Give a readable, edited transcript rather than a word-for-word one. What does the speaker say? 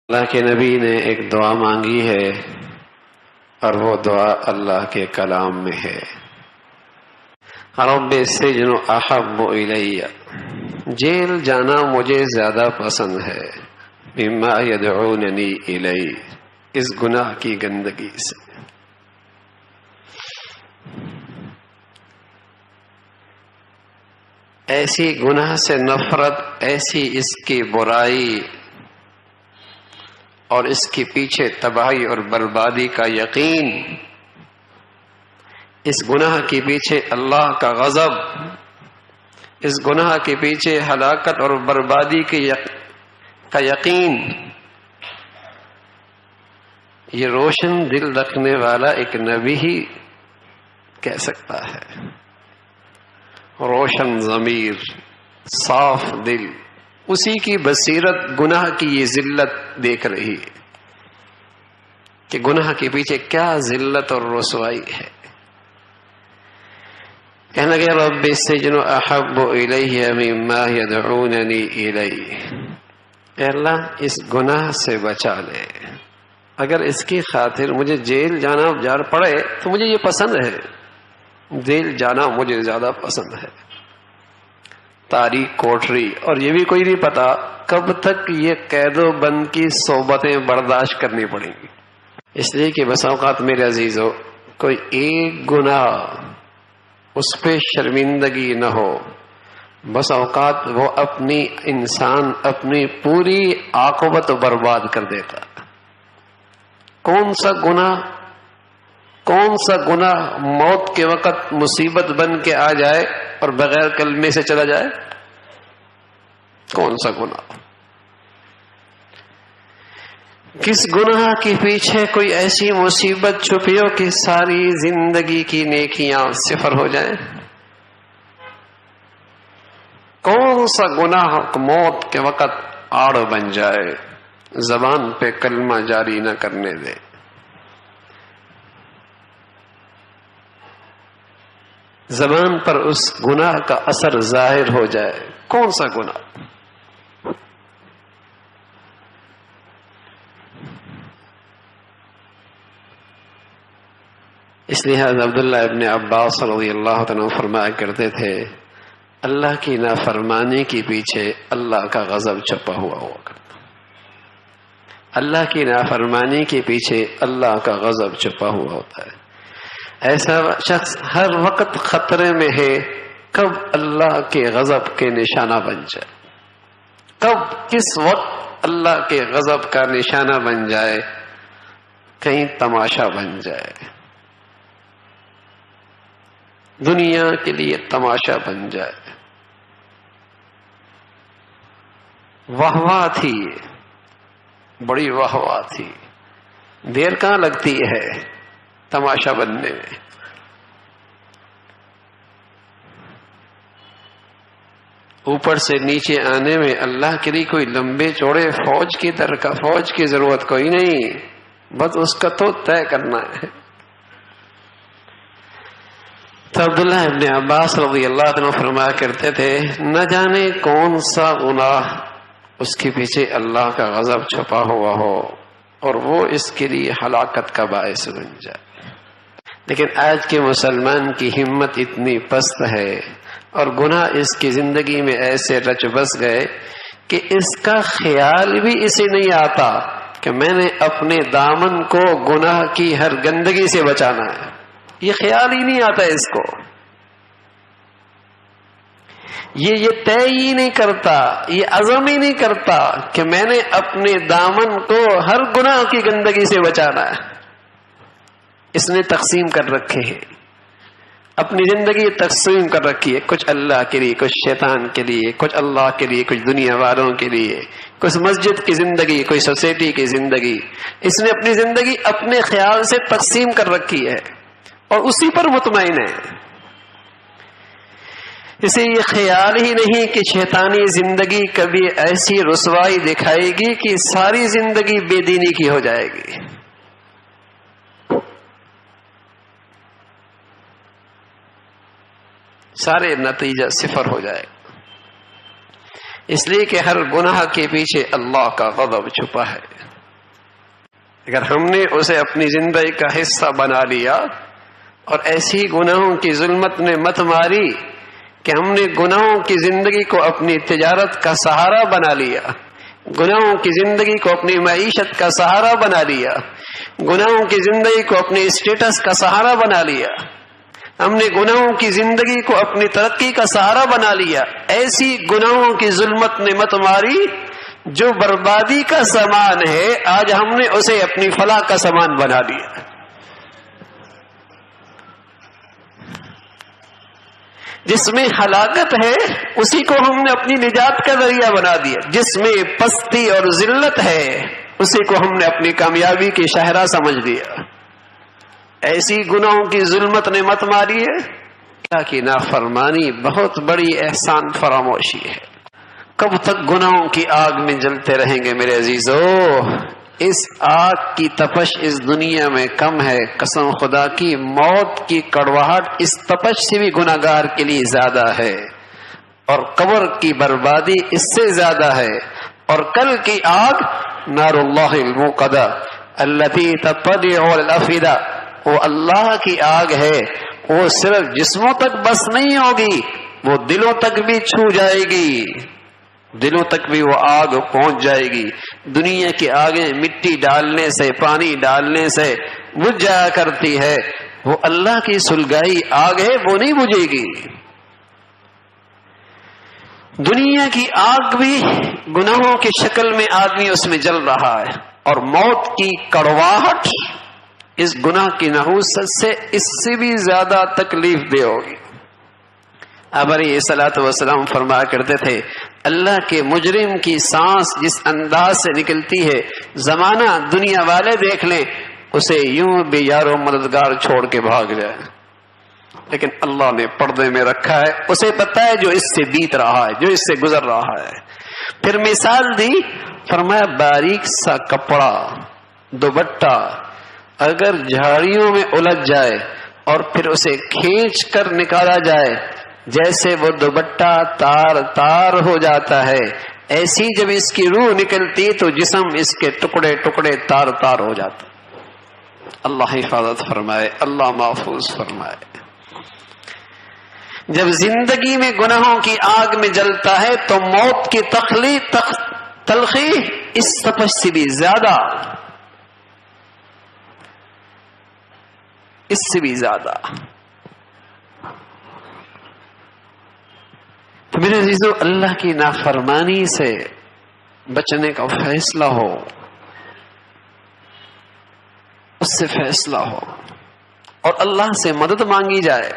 اللہ کے نبی نے ایک دعا مانگی ہے اور وہ دعا اللہ کے کلام میں ہے۔ رب السجن احب الی، جیل جانا مجھے زیادہ پسند ہے، مما یدعوننی الی، اس گناہ کی گندگی سے۔ ایسی گناہ سے نفرت، ایسی اس کی برائی اور اس کے پیچھے تباہی اور بربادی کا یقین، اس گناہ کے پیچھے اللہ کا غضب، اس گناہ کے پیچھے ہلاکت اور بربادی کا یقین، یہ روشن دل رکھنے والا ایک نبی ہی کہہ سکتا ہے۔ روشن ضمیر، صاف دل، اسی کی بصیرت گناہ کی یہ ذلت دیکھ رہی ہے کہ گناہ کے پیچھے کیا ذلت اور رسوائی ہے۔ کہنے لگے رب السجن احب الی مما یدعوننی الی، اے اللہ اس گناہ سے بچا لے، اگر اس کی خاطر مجھے جیل جانا جار پڑے تو مجھے یہ پسند ہے، جیل جانا مجھے زیادہ پسند ہے۔ تاریخ کوٹری، اور یہ بھی کوئی نہیں پتا کب تک یہ قید و بند کی صحبتیں برداشت کرنی پڑیں گی، اس لیے کہ بس اوقات میرے عزیزو کوئی ایک گناہ اس پہ شرمندگی نہ ہو، بس اوقات وہ انسان اپنی پوری عاقبت برباد کر دیتا۔ کون سا گناہ موت کے وقت مصیبت بن کے آ جائے اور بغیر کلمے سے چلا جائے؟ کون سا گناہ؟ کس گناہ کے پیچھے کوئی ایسی مصیبت چھپی ہو کہ ساری زندگی کی نیکیاں صفر ہو جائیں؟ کون سا گناہ موت کے وقت آڑ بن جائے، زبان پہ کلمہ جاری نہ کرنے دے؟ زبان پر اس گناہ کا اثر ظاہر ہو جائے، کون سا گناہ؟ اس لیے حضرت عبداللہ ابن عباس رضی اللہ عنہ فرمایا کرتے تھے، اللہ کی نافرمانی کے پیچھے اللہ کا غضب چھپا ہوا کرتا، اللہ کی نافرمانی کے پیچھے اللہ کا غضب چھپا ہوا ہوتا ہے۔ ایسا شخص ہر وقت خطرے میں ہے کب اللہ کے غضب کے نشانہ بن جائے، کس وقت اللہ کے غضب کا نشانہ بن جائے، کہیں تماشا بن جائے، دنیا کے لیے تماشا بن جائے۔ واہ تھی، بڑی واہ تھی، دیر کہاں لگتی ہے تماشا بننے میں۔ اوپر سے نیچے آنے میں اللہ کے لیے کوئی لمبے چوڑے فوج کی ضرورت کوئی نہیں، بس اس کا تو طے کرنا ہے۔ تو عبداللہ ابن عباس رضی اللہ عنہ فرمایا کرتے تھے، نہ جانے کون سا گناہ اس کے پیچھے اللہ کا غضب چھپا ہوا ہو اور وہ اس کے لیے ہلاکت کا باعث بن جائے۔ لیکن آج کے مسلمان کی ہمت اتنی پست ہے اور گناہ اس کی زندگی میں ایسے رچ بس گئے کہ اس کا خیال بھی اسے نہیں آتا کہ میں نے اپنے دامن کو گناہ کی ہر گندگی سے بچانا ہے، یہ خیال ہی نہیں آتا اس کو، یہ طے ہی نہیں کرتا، یہ عزم ہی نہیں کرتا کہ میں نے اپنے دامن کو ہر گناہ کی گندگی سے بچانا ہے۔ اس نے تقسیم کر رکھے ہیں، اپنی زندگی تقسیم کر رکھی ہے، کچھ اللہ کے لیے، کچھ شیطان کے لیے، کچھ اللہ کے لیے، کچھ دنیا والوں کے لیے، کچھ مسجد کی زندگی، کوئی سوسائٹی کی زندگی۔ اس نے اپنی زندگی اپنے خیال سے تقسیم کر رکھی ہے اور اسی پر مطمئن ہے۔ اسے یہ خیال ہی نہیں کہ شیطانی زندگی کبھی ایسی رسوائی دکھائے گی کہ ساری زندگی بے دینی کی ہو جائے گی۔ سارے نتیجہ صفر ہو جائے گا، اس لیے کہ ہر گناہ کے پیچھے اللہ کا غضب چھپا ہے۔ اگر ہم نے اسے اپنی زندگی کا حصہ بنا لیا اور ایسی گناہوں کی ظلمت نے مت ماری کہ ہم نے گناہوں کی زندگی کو اپنی تجارت کا سہارا بنا لیا، گناہوں کی زندگی کو اپنی معیشت کا سہارا بنا لیا، گناہوں کی زندگی کو اپنے اسٹیٹس کا سہارا بنا لیا، ہم نے گناہوں کی زندگی کو اپنی ترقی کا سہارا بنا لیا، ایسی گناہوں کی ظلمت نے مت ماری جو بربادی کا سامان ہے، آج ہم نے اسے اپنی فلاح کا سامان بنا لیا۔ جس میں ہلاکت ہے اسی کو ہم نے اپنی نجات کا ذریعہ بنا دیا، جس میں پستی اور ذلت ہے اسی کو ہم نے اپنی کامیابی کی شاہراہ سمجھ لیا۔ ایسی گناہوں کی ظلمت نے مت ماری ہے، اللہ کی نافرمانی بہت بڑی احسان فراموشی ہے۔ کب تک گناہوں کی آگ میں جلتے رہیں گے میرے عزیزو؟ اس آگ کی تپش اس دنیا میں کم ہے، قسم خدا کی موت کی کڑواہٹ اس تپش سے بھی گناہگار کے لیے زیادہ ہے، اور قبر کی بربادی اس سے زیادہ ہے، اور کل کی آگ نار اللہ الموقدہ التی تطلع علی الافئدہ، وہ اللہ کی آگ ہے، وہ صرف جسموں تک بس نہیں ہوگی، وہ دلوں تک بھی چھو جائے گی، دلوں تک بھی وہ آگ پہنچ جائے گی۔ دنیا کی آگیں مٹی ڈالنے سے، پانی ڈالنے سے بجھ جایا کرتی ہے، وہ اللہ کی سلگائی آگ ہے، وہ نہیں بجھے گی۔ دنیا کی آگ بھی گناہوں کی شکل میں آدمی اس میں جل رہا ہے، اور موت کی کڑواہٹ اس گناہ کی نحوست سے اس سے بھی زیادہ تکلیف دہ ہوگی۔ اب علیہ الصلوۃ والسلام فرمایا کرتے تھے، اللہ کے مجرم کی سانس جس انداز سے نکلتی ہے، زمانہ دنیا والے دیکھ لیں اسے یوں بھی یارو مددگار چھوڑ کے بھاگ جائے، لیکن اللہ نے پردے میں رکھا ہے، اسے پتہ ہے جو اس سے بیت رہا ہے، جو اس سے گزر رہا ہے۔ پھر مثال دی، فرمایا باریک سا کپڑا، دوپٹہ اگر جھاڑیوں میں الجھ جائے اور پھر اسے کھینچ کر نکالا جائے، جیسے وہ دوپٹہ تار تار ہو جاتا ہے، ایسی جب اس کی روح نکلتی تو جسم اس کے ٹکڑے ٹکڑے تار تار ہو جاتا۔ اللہ حفاظت فرمائے، اللہ محفوظ فرمائے۔ جب زندگی میں گناہوں کی آگ میں جلتا ہے تو موت کی تلخی اس تپش سے بھی زیادہ، اس سے بھی زیادہ۔ تو میرے عزیزو، اللہ کی نافرمانی سے بچنے کا فیصلہ ہو، اس سے فیصلہ ہو، اور اللہ سے مدد مانگی جائے۔